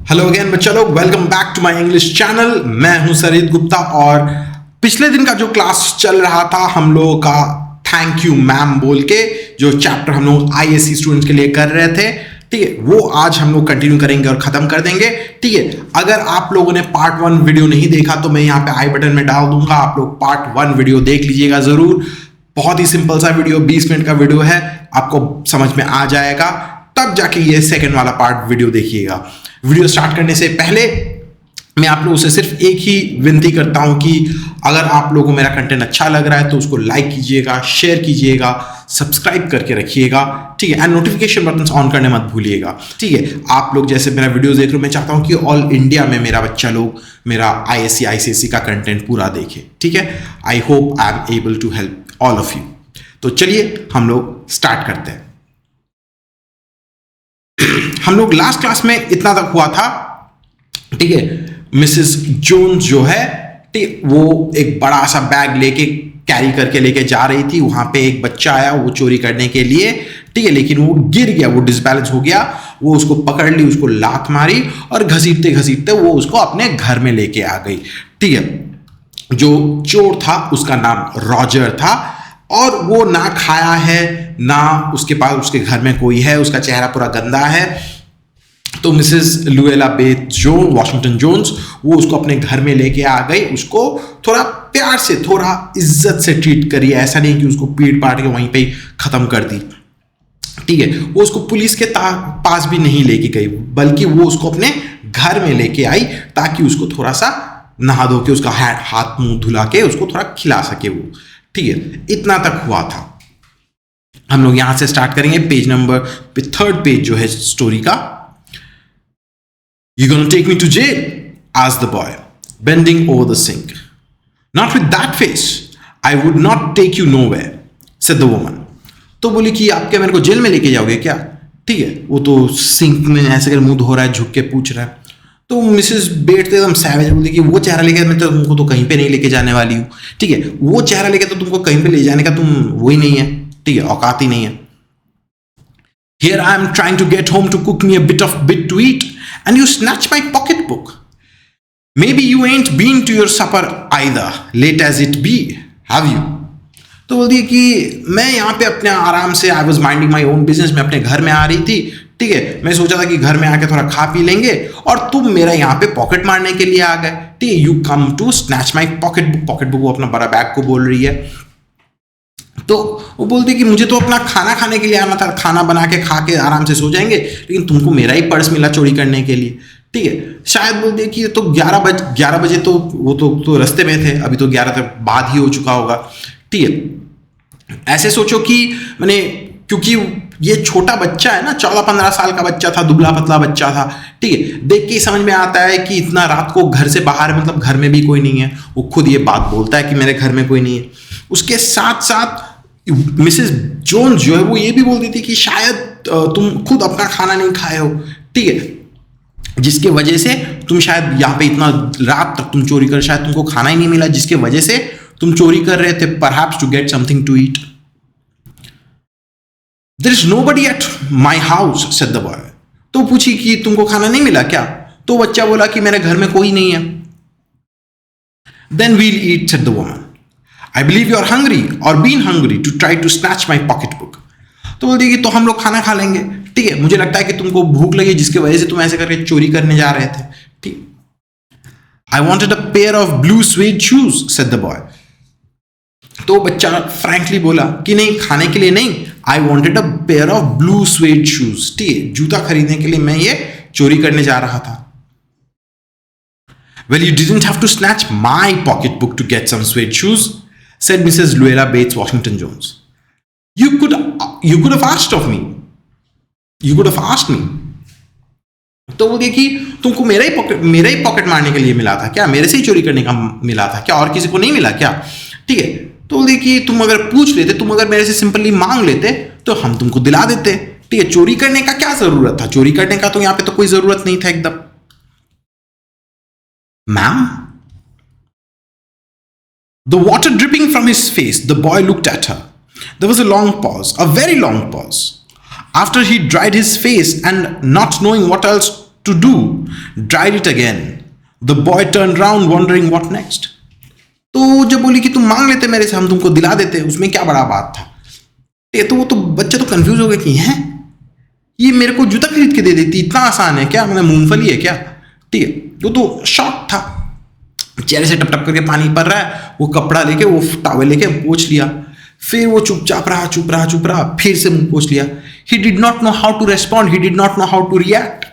Hello again बच्चा लोग, welcome back to my English channel. मैं हूं सरित गुप्ता और पिछले दिन का जो क्लास चल रहा था हम लोगों का थैंक यू मैम बोल के, जो चैप्टर हम लोग आईएससी स्टूडेंट्स के लिए कर रहे थे, ठीक है, वो आज हम लोग कंटिन्यू करेंगे और खत्म कर देंगे। ठीक है, अगर आप लोगों ने पार्ट 1 वीडियो नहीं देखा तो मैं यहाँ पे आई बटन में डाल दूंगा, आप लोग पार्ट 1 वीडियो देख लीजिएगा जरूर। बहुत ही सिंपल सा वीडियो, 20 मिनट का वीडियो है, आपको समझ में आ जाएगा, तब जाके ये सेकंड वाला पार्ट वीडियो देखिएगा। वीडियो स्टार्ट करने से पहले मैं आप लोगों से सिर्फ एक ही विनती करता हूं कि अगर आप लोगों को मेरा कंटेंट अच्छा लग रहा है तो उसको लाइक कीजिएगा, शेयर कीजिएगा, सब्सक्राइब करके रखिएगा, ठीक है, एंड नोटिफिकेशन बटन ऑन करने मत भूलिएगा। ठीक है, आप लोग जैसे मेरा वीडियो देख रहे हो, मैं चाहता हूं कि ऑल इंडिया में मेरा बच्चा लोग मेरा आईएससी आईसीएसई का कंटेंट पूरा देखे। ठीक है, I hope I am able to help all of you. तो चलिए हम लोग स्टार्ट करते हैं। हम लोग लास्ट क्लास में इतना तक हुआ था, ठीक है, मिसेस जोन्स जो है, ठीक, वो एक बड़ा सा बैग लेके कैरी करके लेके जा रही थी। वहां पे एक बच्चा आया वो चोरी करने के लिए, ठीक है, लेकिन वो गिर गया, वो डिसबैलेंस हो गया, वो उसको पकड़ ली, उसको लात मारी और घसीटते घसीटते वो उसको अपने घर में लेके आ गई। ठीक है, जो चोर था उसका नाम रॉजर था और वो ना खाया है ना उसके पास उसके घर में कोई है, उसका चेहरा पूरा गंदा है। तो Mrs Luella Beth Joan Washington Jones वो उसको अपने घर में लेके आ गई, उसको थोड़ा प्यार से, थोड़ा इज्जत से ट्रीट करी, ऐसा नहीं कि उसको पीट पाट के वहीं पे खत्म कर दी। ठीक है, वो उसको पुलिस के पास भी नहीं लेके गई, बल्कि वो उसको अपने घर में लेके आई ताकि उसको थोड़ा सा नहा धो के, उसका हाथ मुंह धुला के उसको थोड़ा खिला सके वो। ठीक है, इतना तक हुआ था। हम लोग यहां से स्टार्ट करेंगे, पेज नंबर पे, 3rd पेज जो है स्टोरी का। "You gonna take me to jail?" asked the boy, bending over the sink. "Not with that face. I would not take you nowhere," said the woman. तो बोली कि आप क्या मेरे को जेल में लेके जाओगे क्या? ठीक है, वो तो सिंक में ऐसे कर मुंह धो रहा है, झुक के पूछ रहा है। तो मिसेस बेट एकदम सैवेज बोलती कि वो चेहरा लेके मैं तो तुमको तो कहीं पे नहीं लेके जाने वाली हूँ। ठीक है, वो चेहरा लेके तो तुमको कहीं पे ले जाने का तुम वही नहीं है, ठीक है, औकात ही नहीं है। "Here I am trying to get home to cook me a bit to eat, and you snatch my pocketbook. Maybe you ain't been to your supper either, late as it be, have you?" तो बोलती है कि मैं यहाँ पे अपने आराम से, I was minding my own business, मैं अपने घर में आ रही थी, ठीक है, मैं सोचा था कि घर में आके थोड़ा खा पी लेंगे और तुम मेरा यहाँ पे पॉकेट मारने के लिए आ गए। ठीक है, you come to snatch my pocket book वो अपना बड़ा बैग को बोल रही है। तो वो बोलती है कि मुझे तो अपना खाना खाने के लिए आना था, खाना बना के खा के आराम से सो जाएंगे, लेकिन तुमको मेरा ही पर्स मिला चोरी करने के लिए। ठीक है, शायद बोलती है कि तो 11 बजे तो वो तो रास्ते में थे, अभी तो 11 तक बाद ही हो चुका होगा। ठीक है, ऐसे सोचो कि मैंने, क्योंकि ये छोटा बच्चा है ना, 14-15 साल का बच्चा था, दुबला पतला बच्चा था। ठीक है, देख के ही समझ में आता है कि इतना रात को घर से बाहर, मतलब घर में भी कोई नहीं है, वो खुद ये बात बोलता है कि मेरे घर में कोई नहीं है। उसके साथ साथ मिसेस जोन्स जो है वो ये भी बोलती थी कि शायद तुम खुद अपना खाना नहीं खाए हो, ठीक है, जिसके वजह से तुम शायद यहाँ पे इतना रात तक तुम चोरी कर, शायद तुमको खाना ही नहीं मिला, जिसके वजह से तुम चोरी कर रहे थे, perhaps to get something to eat. "There is nobody at my house," said the boy. तो पूछी कि तुमको खाना नहीं मिला क्या? तो बच्चा बोला कि मेरे घर में कोई नहीं है। "Then we'll eat," said the woman. "I believe you are hungry or been hungry to try to snatch my pocketbook." तो बोलती कि तो हम लोग खाना खा लेंगे, ठीक है, मुझे लगता है कि तुमको भूख लगी जिसकी वजह से तुम ऐसे करके चोरी करने जा रहे थे। ठीक। "I wanted a pair of blue suede shoes," said the boy. तो बच्चा फ्रैंकली बोला कि नहीं, खाने के लिए नहीं, I wanted a pair of blue swayed shoes, ठीक है, जूता खरीदने के लिए मैं ये चोरी करने जा रहा था। "Well, you didn't have to snatch my pocketbook to get some suede shoes," said Mrs. Luella Bates Washington Jones. You could have asked of me. You could have asked me." तो वो देखिए, तुमको मेरा ही पॉकेट मारने के लिए मिला था क्या? मेरे से ही चोरी करने का मिला था क्या? और किसी को नहीं मिला क्या? ठीक है, तो देखिए, तुम अगर पूछ लेते, तुम अगर मेरे से सिंपली मांग लेते तो हम तुमको दिला देते। ठीक है, चोरी करने का क्या जरूरत था? चोरी करने का तो यहां पे तो कोई जरूरत नहीं था एकदम। "Ma'am?" The water dripping from his face, the boy looked at her. There was a long pause, a very long pause. After he dried his face and not knowing what else to do, dried it again. The boy turned round wondering what next. तो जब बोली कि तुम मांग लेते मेरे से, हम तुमको दिला देते, उसमें क्या बड़ा बात था। तो वो तो बच्चा तो कंफ्यूज हो गया कि हैं ये मेरे को जूता खरीद के दे देती, इतना आसान है क्या, मैंने मूंगफली है क्या। ठीक है, वो तो शॉक था, चेहरे से टप टप करके पानी पड़ रहा है, वो कपड़ा लेके, वो टॉवेल लेके पोंछ लिया, फिर वो चुपचाप रहा, फिर से मुंह पोंछ लिया। He did not know how to respond, he did not know how to react.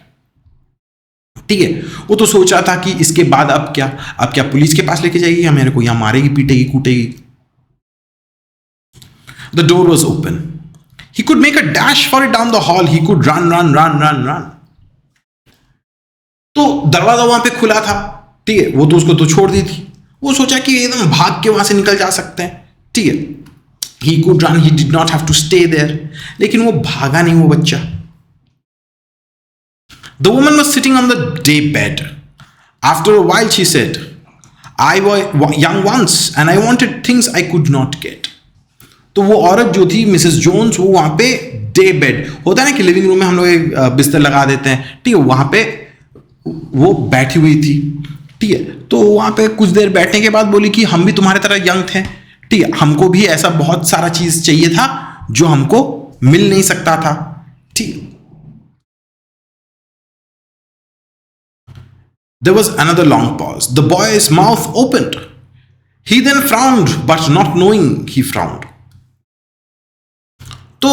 ठीक है, वो तो सोच रहा था कि इसके बाद अब क्या पुलिस के पास लेके जाएगी या मेरे को यहां मारेगी, पीटेगी, कूटेगी। The door was open, he could make a dash for it down the hall, he could run. तो दरवाजा वहां पे खुला था, ठीक है, वो तो उसको तो छोड़ दी थी, वो सोचा कि एकदम भाग के वहां से निकल जा सकते हैं। ठीक है, he could run, he did not have to stay there, लेकिन वो भागा नहीं वो बच्चा। The woman was sitting on the day bed. After a while she said, I was young once and I wanted things I could not get. तो वो औरत जो थी मिसेस जोन्स, वो वहां पे डे बेड होता है ना कि लिविंग रूम में हम लोग बिस्तर लगा देते हैं, ठीक है, वहां पे वो बैठी हुई थी। ठीक है, तो वहां पे कुछ देर बैठने के बाद बोली कि हम भी तुम्हारे तरह यंग थे, ठीक है, हमको भी ऐसा बहुत सारा चीज चाहिए था जो हमको मिल नहीं सकता था। ठीक, there was another long pause. The boy's mouth opened. He then frowned, but not knowing he frowned. तो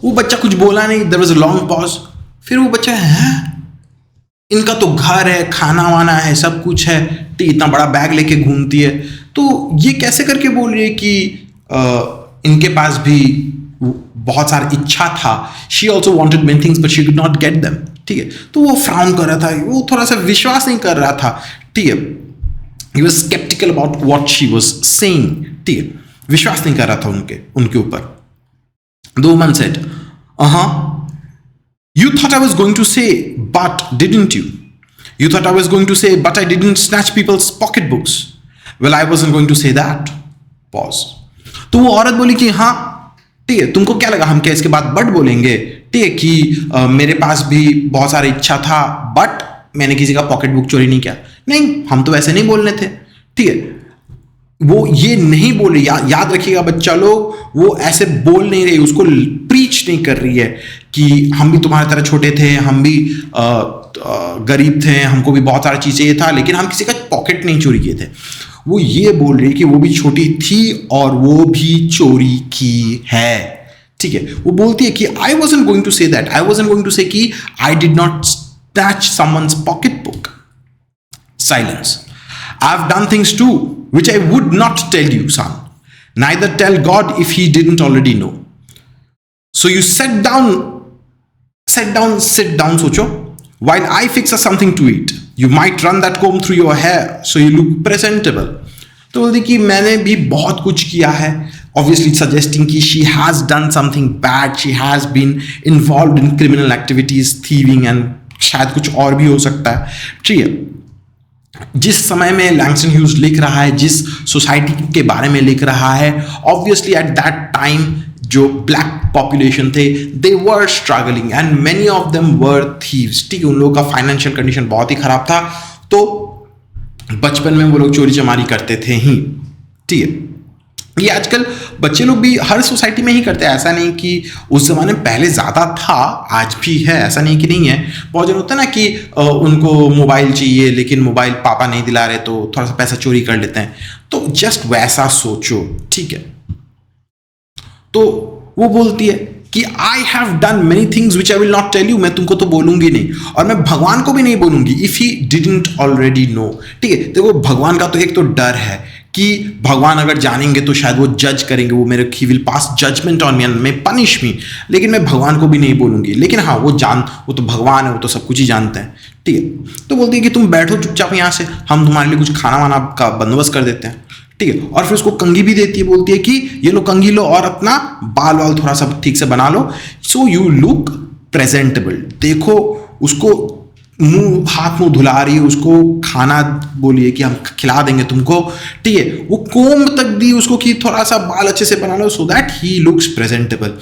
वो बच्चा कुछ बोला नहीं, there was a long pause. फिर वो बच्चा है, इनका तो घर है, खाना वाना है, सब कुछ है, तो इतना बड़ा बैग लेके घूमती है, तो ये कैसे करके बोल रही है कि इनके पास भी बहुत सारी इच्छा था। She also wanted many things but she could not get them. ठीक है, तो वो फ्राउन कर रहा था, वो थोड़ा सा विश्वास नहीं कर रहा था। ठीक है, he was sceptical about what she was saying. ठीक है, विश्वास नहीं कर रहा था उनके ऊपर। The woman said, you thought I was going to say but didn't you? You thought I was going to say but I didn't snatch people's pocketbooks. Well, I wasn't going to say that. Pause. तो वो औरत बोली कि हाँ ठीक है, तुमको क्या लगा हम क्या इसके बाद बट बोलेंगे, ठीक है, कि मेरे पास भी बहुत सारी इच्छा था बट मैंने किसी का पॉकेट बुक चोरी नहीं किया। नहीं, हम तो वैसे नहीं बोलने थे। ठीक है, वो ये नहीं बोल रही, याद रखिएगा बच्चा लोग, वो ऐसे बोल नहीं रही, उसको प्रीच नहीं कर रही है कि हम भी तुम्हारी तरह छोटे थे, हम भी गरीब थे, हमको भी बहुत सारी चीज़ चाहिए था, लेकिन हम किसी का पॉकेट नहीं चोरी किए थे। वो ये बोल रही है कि वो भी छोटी थी और वो भी चोरी की है। ठीक है, वो बोलती है कि I wasn't going to say that, I wasn't going to say कि I did not snatch someone's pocket book. Silence. I have done things to which I would not tell you, son. Neither tell God if he didn't already know. So you sit down, socho, while I fix us something to eat. You might run that comb through your hair so you look presentable. तो बोलती कि मैंने भी बहुत कुछ किया है, obviously suggesting कि she has done something bad, she has been involved in criminal activities, thieving and शायद कुछ और भी हो सकता है। ठीक है, जिस समय में लैंगस्टन ह्यूज लिख रहा है, जिस सोसाइटी के बारे में लिख रहा है, ऑब्वियसली एट दैट टाइम जो ब्लैक पॉपुलेशन थे, they were struggling and many of them were thieves. ठीक है, उन लोगों का फाइनेंशियल कंडीशन बहुत ही खराब था, तो बचपन में वो लोग चोरी चमारी करते थे ही। ठीक है, ये आजकल बच्चे लोग भी हर सोसाइटी में ही करते हैं, ऐसा नहीं कि उस ज़माने में पहले ज़्यादा था, आज भी है, ऐसा नहीं कि नहीं है। बहुत जन होता है ना कि उनको मोबाइल चाहिए लेकिन मोबाइल पापा नहीं दिला रहे तो थोड़ा सा पैसा चोरी कर लेते हैं, तो जस्ट वैसा सोचो। ठीक है, तो वो बोलती है कि I have done many things which I will not tell you, मैं तुमको तो बोलूंगी नहीं और मैं भगवान को भी नहीं बोलूंगी, if he didn't already know. ठीक है, देखो भगवान का तो एक तो डर है कि भगवान अगर जानेंगे तो शायद वो जज करेंगे, वो मेरे he will pass judgment on me and may punish me, लेकिन मैं भगवान को भी नहीं बोलूंगी। लेकिन हाँ, वो तो भगवान है, वो तो सब कुछ ही जानते हैं। ठीक है, तो बोलती है कि तुम बैठो चुपचाप यहाँ से, हम तुम्हारे लिए कुछ खाना वाना का बंदोबस्त कर देते हैं। ठीक है, और फिर उसको कंघी भी देती है, बोलती है कि ये लो कंघी लो और अपना बाल वाल थोड़ा सा ठीक से बना लो, सो यू लुक प्रेजेंटेबल। देखो उसको हाथ मुंह धुला रही है, उसको खाना बोलिए कि हम खिला देंगे तुमको। ठीक है, वो कोम तक दी उसको कि थोड़ा सा बाल अच्छे से बना लो so that he looks presentable.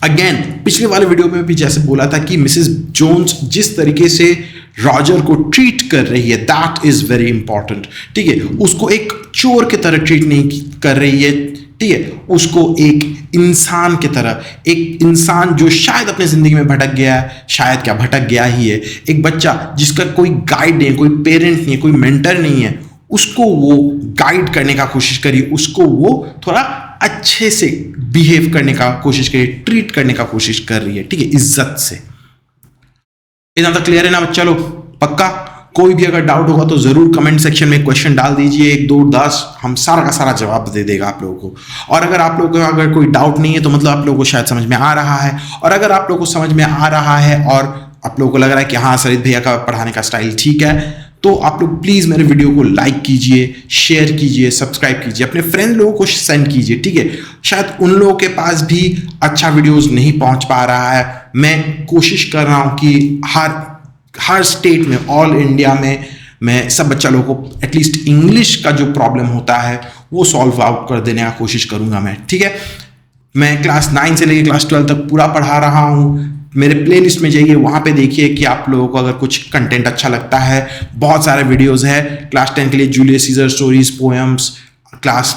Again पिछले वाले वीडियो में भी जैसे बोला था कि मिसेस जोन्स जिस तरीके से रॉजर को ट्रीट कर रही है, दैट इज वेरी इंपॉर्टेंट। ठीक है, उसको एक चोर की तरह ट्रीट नहीं कर रही है, ठीक है, उसको एक इंसान की तरह, एक इंसान जो शायद अपने जिंदगी में भटक गया है, शायद क्या भटक गया ही है, एक बच्चा जिसका कोई गाइड नहीं है, कोई पेरेंट नहीं है, कोई मेंटर नहीं है, उसको वो गाइड करने का कोशिश करी, उसको वो थोड़ा अच्छे से बिहेव करने का कोशिश करी, ट्रीट करने का कोशिश कर रही है, ठीक है, इज्जत से। इतना तो क्लियर है ना बच्चा लोग? पक्का? कोई भी अगर डाउट होगा तो जरूर कमेंट सेक्शन में क्वेश्चन डाल दीजिए, 1 2 10, हम सारा का सारा जवाब दे देगा आप लोगों को। और अगर आप लोगों को अगर कोई डाउट नहीं है तो मतलब आप लोगों को शायद समझ में आ रहा है, और अगर आप लोगों को समझ में आ रहा है और आप लोगों को लग रहा है कि हाँ सरित भैया का पढ़ाने का स्टाइल ठीक है, तो आप लोग प्लीज मेरे वीडियो को लाइक कीजिए, शेयर कीजिए, सब्सक्राइब कीजिए, अपने फ्रेंड लोगों को सेंड कीजिए, ठीक है। शायद उन लोगों के पास भी अच्छा वीडियोस नहीं पहुंच पा रहा है। मैं कोशिश कर रहा हूं कि हर स्टेट में, ऑल इंडिया में मैं सब बच्चा लोगों को एटलीस्ट इंग्लिश का जो प्रॉब्लम होता है वो सॉल्व आउट कर देने का कोशिश करूंगा मैं, ठीक है। मैं क्लास 9 से लेकर क्लास 12 तक पूरा पढ़ा रहा हूँ। मेरे प्लेलिस्ट में जाइए, वहाँ पे देखिए कि आप लोगों को अगर कुछ कंटेंट अच्छा लगता है, बहुत सारे वीडियोस है। क्लास 10 के लिए Julius Caesar stories poems, class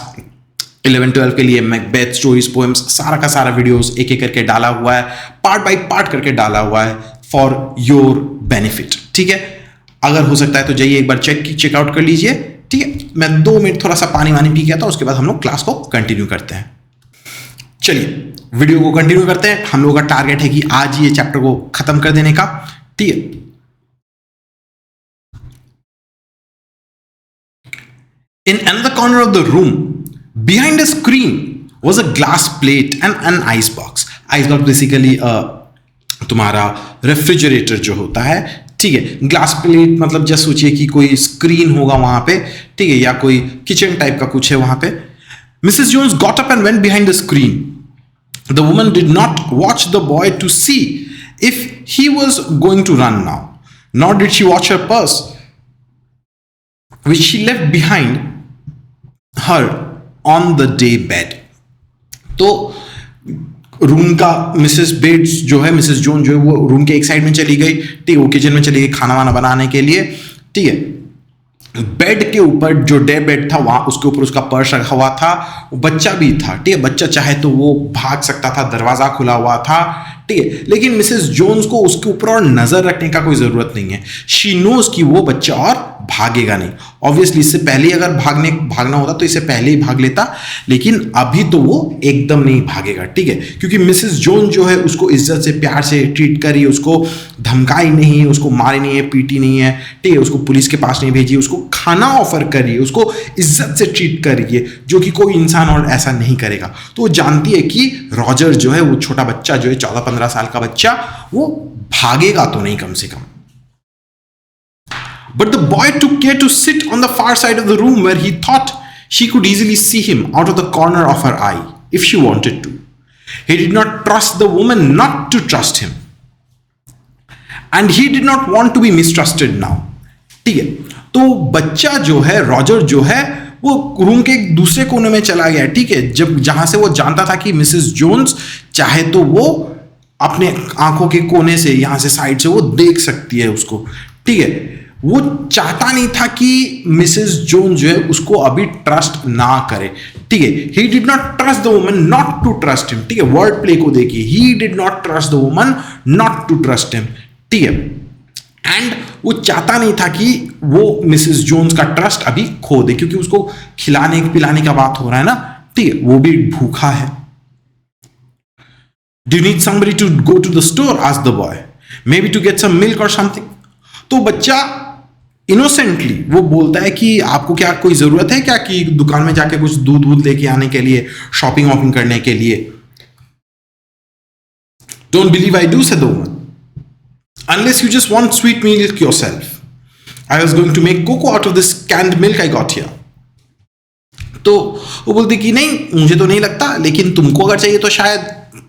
11-12 के लिए मैकबेथ स्टोरीज पोएम्स, सारा का सारा वीडियोस एक एक करके डाला हुआ है, पार्ट बाय पार्ट करके डाला हुआ है फॉर योर बेनिफिट, ठीक है। अगर हो सकता है तो जाइए एक बार चेकआउट कर लीजिए, ठीक है। मैं 2 मिनट थोड़ा सा पानी वानी पी के आता हूँ, उसके बाद हम लोग क्लास को कंटिन्यू करते हैं। चलिए वीडियो को कंटिन्यू करते हैं। हम लोगों का टारगेट है कि आज ये चैप्टर को खत्म कर देने का, ठीक है। In another corner of the room, behind a screen, was a glass plate and an ice box. Ice box basically तुम्हारा रेफ्रिजरेटर जो होता है, ठीक है। ग्लास प्लेट मतलब जस्ट सोचिए कि कोई स्क्रीन होगा वहां पे, ठीक है, या कोई किचन टाइप का कुछ है वहां पे। Mrs Jones got up and went behind the screen. The woman did not watch the boy to see if he was going to run now, nor did she watch her purse, which she left behind her on the day bed. तो room का Mrs beds जो है, Mrs zone जो है वो room के एक side में चली गई, ठीक है, वो किचन में चली गई खाना वाना बनाने के लिए, ठीक है। बेड के ऊपर जो डे बेड था वहां उसके ऊपर उसका पर्स रखा हुआ था, वो बच्चा भी था, ठीक है। बच्चा चाहे तो वो भाग सकता था, दरवाजा खुला हुआ था, ठीक है, लेकिन मिसेस जोन्स को उसके ऊपर और नजर रखने का कोई जरूरत नहीं है। शी नोज कि वो बच्चा और भागेगा नहीं। ऑब्वियसली इससे पहले अगर भागना होता तो इससे पहले ही भाग लेता, लेकिन अभी तो वो एकदम नहीं भागेगा, ठीक है, क्योंकि मिसेस जोन जो है उसको इज्जत से प्यार से ट्रीट करी, उसको धमकाई नहीं, उसको मारी नहीं है, पीटी नहीं है, ठीक है, उसको पुलिस के पास नहीं भेजी, उसको खाना ऑफर करिए, उसको इज्जत से ट्रीट करिए, जो कि कोई इंसान और ऐसा नहीं करेगा। तो वो जानती है कि रॉजर जो है वो छोटा बच्चा जो है 14-15 साल का बच्चा, वो भागेगा तो नहीं कम से कम। But the boy took care to sit on the far side of the room where he thought she could easily see him out of the corner of her eye if she wanted to. He did not trust the woman not to trust him. And he did not want to be mistrusted now. ठीक है, तो बच्चा जो है, Roger जो है, वो room के एक दूसरे कोने में चला गया, ठीक है, जहां से वो जानता था कि मिसेस जोन्स चाहे तो वो अपने आंखों के कोने से, यहां से साइड से वो देख सकती है उसको, ठीक है। वो चाहता नहीं था कि मिसेस जोन जो है उसको अभी ट्रस्ट ना करे, ठीक है। He did not trust the woman not to trust him, ठीक है, वर्ड प्ले को देखिए, he did not trust the woman not to trust him, ठीक है। एंड वो चाहता नहीं था कि वो मिसेस जोन्स का ट्रस्ट अभी खो दे, क्योंकि उसको खिलाने पिलाने का बात हो रहा है ना, ठीक है, वो भी भूखा है। Do you need somebody to go to the store, asked the boy, maybe to get some milk और समथिंग। तो बच्चा इनोसेंटली वो बोलता है कि आपको क्या कोई जरूरत है क्या कि दुकान में जाके कुछ दूध लेके आने के लिए, शॉपिंग वॉपिंग करने के लिए। Don't believe I do, said the woman, unless you just want sweet milk yourself. I was going to make cocoa out of this canned milk I got here. तो वो बोलती कि नहीं, मुझे तो नहीं लगता, लेकिन तुमको अगर चाहिए तो शायद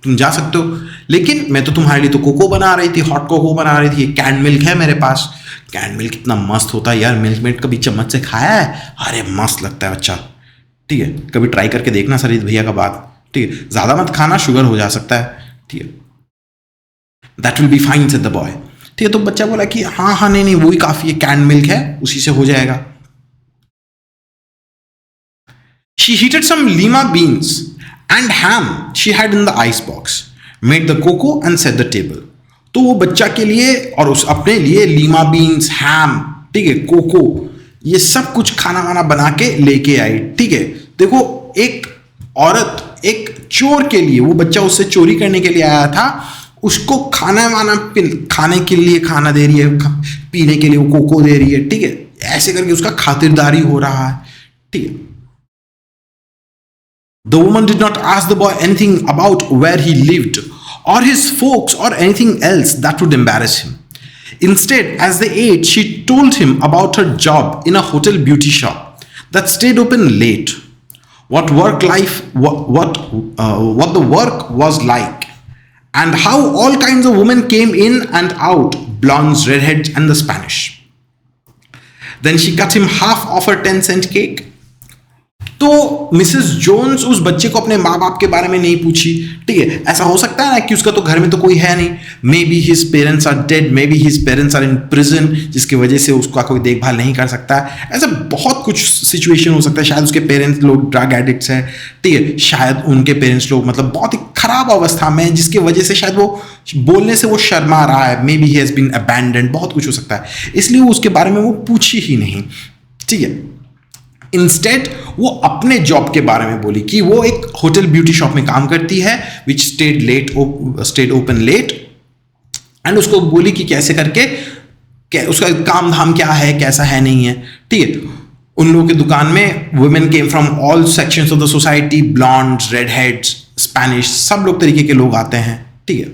तुम जा सकते हो, लेकिन मैं तो तुम्हारे लिए तो कोको बना रही थी, हॉट कोको बना रही थी, कैंड मिल्क है मेरे पास। कैंड मिल्क कितना मस्त होता है यार, मिल्क मेट कभी चम्मच से खाया है? अरे मस्त लगता है, अच्छा, ठीक है, कभी ट्राई करके देखना सरित भैया का बात, ठीक है। ज़्यादा मत खाना, शुगर हो जा सकता है, ठीक है, that will be fine said the boy. ठीक है, तो बच्चा बोला कि हाँ हाँ नहीं नहीं वही काफी है, कैन मिल्क है उसी से हो जाएगा। She heated some lima beans and ham she had in the ice box, made the cocoa and set the table. तो वो बच्चा के लिए और उस अपने लिए लीमा बीन्स, हैम, ठीक है, कोको, ये सब कुछ खाना वाना बना के लेके आई। ठीक है, देखो एक औरत एक चोर के लिए, वो बच्चा उससे चोरी करने के लिए आया था, उसको खाना वाना खाने के लिए खाना दे रही है, पीने के लिए वो कोको दे रही है। ठीक है, ऐसे करके उसका खातिरदारी हो रहा है। ठीक है, the woman did not ask the boy anything about where he lived or his folks or anything else that would embarrass him. Instead, as they ate, she told him about her job in a hotel beauty shop that stayed open late, what the work was like, and how all kinds of women came in and out, blondes, redheads, and the Spanish. Then she cut him half of her 10-cent cake. तो Mrs Jones उस बच्चे को अपने माँ बाप के बारे में नहीं पूछी। ठीक है, ऐसा हो सकता है ना कि उसका तो घर में तो कोई है नहीं, maybe his parents are dead, maybe his parents are in prison, जिसकी वजह से उसका कोई देखभाल नहीं कर सकता है। ऐसा बहुत कुछ सिचुएशन हो सकता है। शायद उसके पेरेंट्स लोग ड्रग एडिक्ट्स हैं, ठीक है, शायद उनके पेरेंट्स लोग मतलब बहुत ही खराब अवस्था में है, जिसकी वजह से शायद वो बोलने से वो शर्मा रहा है, maybe he has been abandoned, बहुत कुछ हो सकता है, इसलिए वो उसके बारे में वो पूछी ही नहीं। ठीक है, इंस्टेड वो अपने जॉब के बारे में बोली कि वो एक होटल ब्यूटी शॉप में काम करती है, विच स्टेड ओपन लेट, एंड उसको बोली कि कैसे करके उसका काम धाम क्या है, कैसा है नहीं है। ठीक है, उन लोगों की दुकान में women came from all sections of the society, blondes, red heads, Spanish, सब लोग तरीके के लोग आते हैं। ठीक है,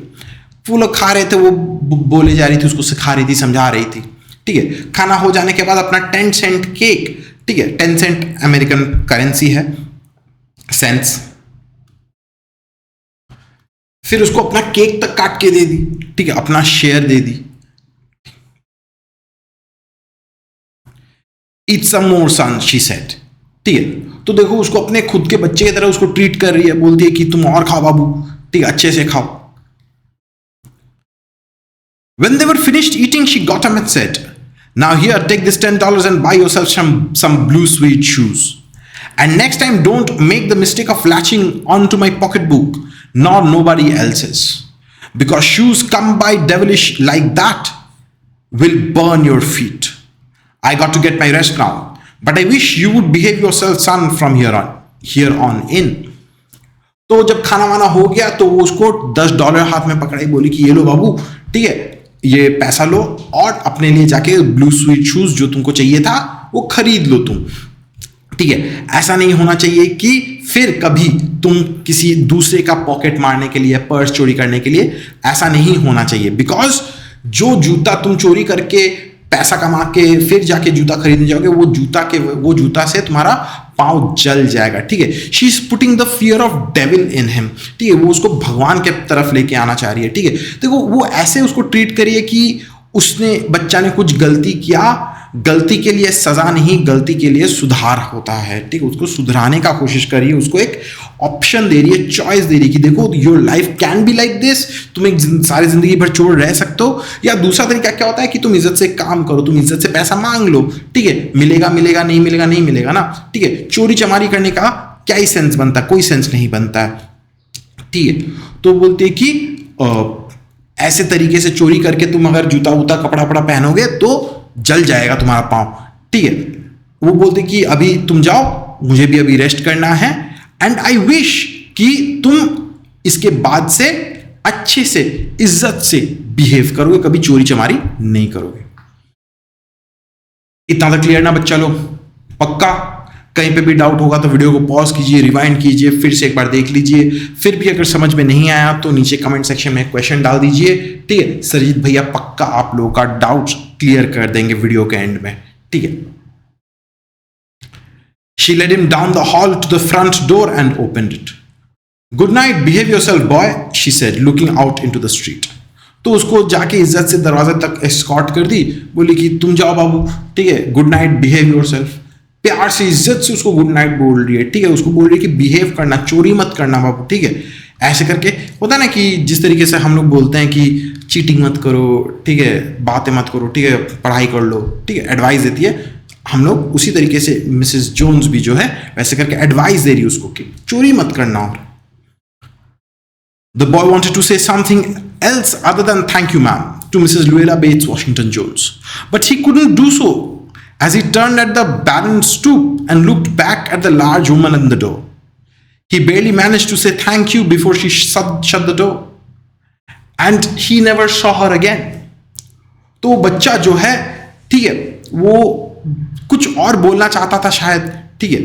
वो लोग खा रहे थे, वो बोले जा रही थी, उसको सिखा रही थी, समझा रही थी। ठीक है, खाना हो जाने के बाद अपना 10 सेंट केक, ठीक है, 10 सेंट अमेरिकन करेंसी है, सेंट्स, फिर उसको अपना केक तक काट के दे दी। ठीक है, अपना शेयर दे दी। Eat some more son she said. ठीक है, तो देखो उसको अपने खुद के बच्चे की तरह उसको ट्रीट कर रही है, बोलती है कि तुम और खाओ बाबू, ठीक है, अच्छे से खाओ। When they were finished eating, she got up and said, "Now here, take this $10 and buy yourself some blue suede shoes. And next time, don't make the mistake of latching onto my pocketbook, nor nobody else's. Because shoes come by devilish like that will burn your feet. I got to get my rest now, but I wish you would behave yourself, son, from here on in." तो जब खाना वाना हो गया तो वो उसको $10 हाथ में पकड़ाई, बोली कि ये लो बाबू, ठीक है, ये पैसा लो और अपने लिए जाके ब्लू स्वीट शूज जो तुमको चाहिए था वो खरीद लो तुम। ठीक है, ऐसा नहीं होना चाहिए कि फिर कभी तुम किसी दूसरे का पॉकेट मारने के लिए, पर्स चोरी करने के लिए, ऐसा नहीं होना चाहिए। बिकॉज जो जूता तुम चोरी करके पैसा कमा के फिर जाके जूता खरीदने जाओगे, वो जूता से तुम्हारा पाँव जल जाएगा। ठीक है, she is putting the fear of devil in him. ठीक है, वो उसको भगवान के तरफ लेके आना चाह रही है। ठीक है, देखो वो ऐसे उसको ट्रीट करिए कि उसने, बच्चा ने कुछ गलती किया, गलती के लिए सजा नहीं, गलती के लिए सुधार होता है। ठीक है, उसको सुधराने का कोशिश करिए, उसको एक ऑप्शन दे रही है, चॉइस दे रही है कि देखो your life can be like this, तुम एक सारी जिंदगी भर चोर रह सकते हो, या दूसरा तरीका क्या होता है कि तुम इज्जत से काम करो, तुम इज्जत से पैसा मांग लो। ठीक है, मिलेगा मिलेगा, नहीं मिलेगा नहीं मिलेगा ना। ठीक है, चोरी चमारी करने का क्या ही सेंस बनता है, कोई सेंस नहीं बनता है। ठीक है, तो बोलते हैं कि ऐसे तरीके से चोरी करके तुम अगर जूता वूता कपड़ा वपड़ा पहनोगे तो जल जाएगा तुम्हारा पाँव। ठीक है, वो बोलते कि अभी तुम जाओ, मुझे भी अभी रेस्ट करना है, एंड आई विश कि तुम इसके बाद से अच्छे से इज्जत से बिहेव करोगे, कभी चोरी चमारी नहीं करोगे। इतना तो क्लियर ना बच्चा लोग? पक्का? कहीं पे भी डाउट होगा तो वीडियो को पॉज कीजिए, रिवाइंड कीजिए, फिर से एक बार देख लीजिए। फिर भी अगर समझ में नहीं आया तो नीचे कमेंट सेक्शन में क्वेश्चन डाल दीजिए। ठीक है, सरजीत भैया पक्का आप लोगों का डाउट क्लियर कर देंगे वीडियो के एंड में। ठीक है, she led him down the hall to the front door and opened it. "Good night, behave yourself, boy," she said, looking out into the street. तो उसको जाके इज्जत से दरवाजे तक एस्कॉर्ट कर दी, बोली कि तुम जाओ बाबू, ठीक है, गुड नाइट, बिहेव योरसेल्फ। प्यार से इज्जत से उसको गुड नाइट बोल रही है। ठीक है, उसको बोल रही है कि बिहेव करना, चोरी मत करना बाबू। ठीक है, ऐसे करके होता है ना कि जिस तरीके से हम लोग बोलते हैं कि चीटिंग मत करो, ठीक है, बातें मत करो, ठीक है, पढ़ाई कर लो, ठीक है, एडवाइस देती है, हम लोग उसी तरीके से मिसेस जोन्स भी जो है वैसे करके एडवाइस दे रही है उसको कि चोरी मत करना। और the boy wanted to say something else other than thank you ma'am to Mrs. Luella Bates Washington Jones, but he couldn't do so as he turned at the barren stoop and looked back at the large woman in the door. He barely managed to say thank you before she shut the door, and he never saw her again. तो बच्चा जो है, ठीक है, वो कुछ और बोलना चाहता था शायद, ठीक है,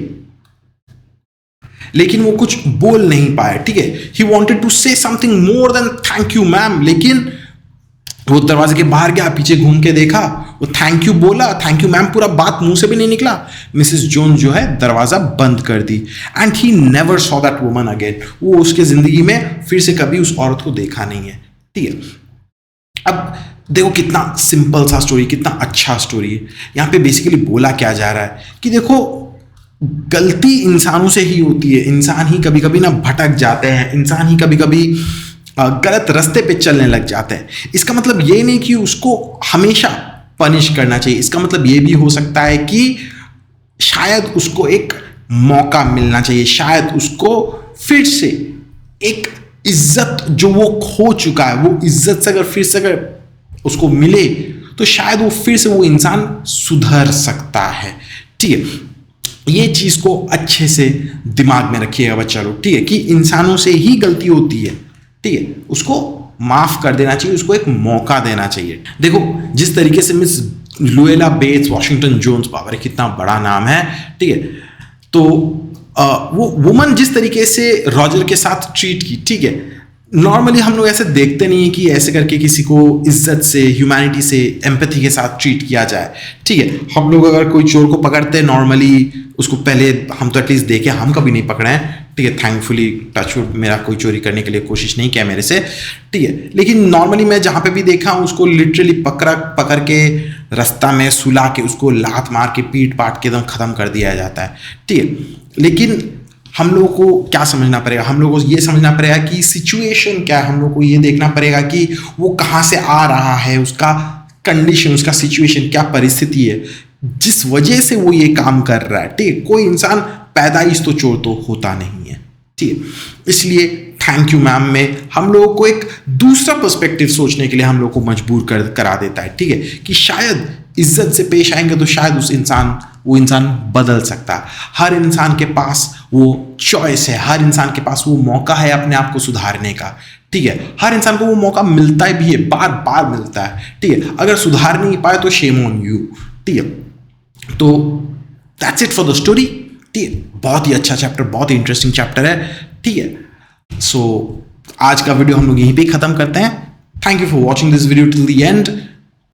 लेकिन वो कुछ बोल नहीं पाया, ठीक है। He wanted to say something more than thank you ma'am, लेकिन वो दरवाजे के बाहर गया, पीछे घूम के देखा, वो थैंक यू बोला, थैंक यू मैम पूरा बात मुंह से भी नहीं निकला, मिसेस जोन्स जो है दरवाजा बंद कर दी। And he never saw that woman again, वो उसके जिंदगी में फिर से कभी उस औरत को देखा नहीं है, ठीक है। अब देखो कितना सिंपल सा स्टोरी, कितना अच्छा स्टोरी है। यहाँ पे बेसिकली बोला क्या जा रहा है कि देखो गलती इंसानों से ही होती है, इंसान ही कभी कभी ना भटक जाते हैं, इंसान ही कभी कभी गलत रास्ते पे चलने लग जाते हैं। इसका मतलब ये नहीं कि उसको हमेशा पनिश करना चाहिए, इसका मतलब ये भी हो सकता है कि शायद उसको एक मौका मिलना चाहिए, शायद उसको फिर से एक इज्जत जो वो खो चुका है, वो इज्जत से अगर फिर से अगर उसको मिले तो शायद वो फिर से वो इंसान सुधर सकता है, ठीक है। ये चीज़ को अच्छे से दिमाग में रखिएगा बच्चा लोग, ठीक है, कि इंसानों से ही गलती होती है, ठीक है, उसको माफ कर देना चाहिए, उसको एक मौका देना चाहिए। देखो जिस तरीके से मिस लुएला बेट्स वॉशिंगटन जोन्स, बाबा कितना बड़ा नाम है, ठीक है, तो वो वुमन जिस तरीके से रॉजर के साथ ट्रीट की, ठीक है, नॉर्मली हम लोग ऐसे देखते नहीं है कि ऐसे करके किसी को इज्जत से, ह्यूमैनिटी से, एम्पैथी के साथ ट्रीट किया जाए, ठीक है। हम लोग अगर कोई चोर को पकड़ते हैं नॉर्मली उसको पहले हम तो एटलीस्ट देखे, हम कभी नहीं पकड़े हैं, ठीक है, थैंकफुली टचवुड मेरा कोई चोरी करने के लिए कोशिश नहीं किया मेरे से, ठीक है, लेकिन नॉर्मली मैं जहाँ पे भी देखा हूँ उसको लिटरली पकड़ के रास्ता में सुला के उसको लात मार के पीट पाट के एकदम ख़त्म कर दिया जाता है, ठीक है। लेकिन हम लोगों को क्या समझना पड़ेगा, हम लोगों को ये समझना पड़ेगा कि सिचुएशन क्या है, हम लोग को ये देखना पड़ेगा कि वो कहाँ से आ रहा है, उसका कंडीशन, उसका सिचुएशन क्या परिस्थिति है जिस वजह से वो ये काम कर रहा है, ठीक है। कोई इंसान पैदाइश तो चोर तो होता नहीं है, ठीक है। इसलिए थैंक यू मैम में हम लोगों को एक दूसरा पर्सपेक्टिव सोचने के लिए हम लोग को मजबूर करा देता है, ठीक है, कि शायद इज्जत से पेश आएंगे तो शायद वो इंसान बदल सकता है। हर इंसान के पास वो चॉइस है, हर इंसान के पास वो मौका है अपने आप को सुधारने का, ठीक है। हर इंसान को वो मौका मिलता भी है, बार बार मिलता है, ठीक है। अगर सुधार नहीं पाए तो शेम ऑन यू, ठीक है। तो that's it for the story, ठीक है। बहुत ही अच्छा चैप्टर, बहुत ही इंटरेस्टिंग चैप्टर है, ठीक है। सो आज का वीडियो हम लोग यहीं पे खत्म करते हैं। Thank you for watching this video till the end.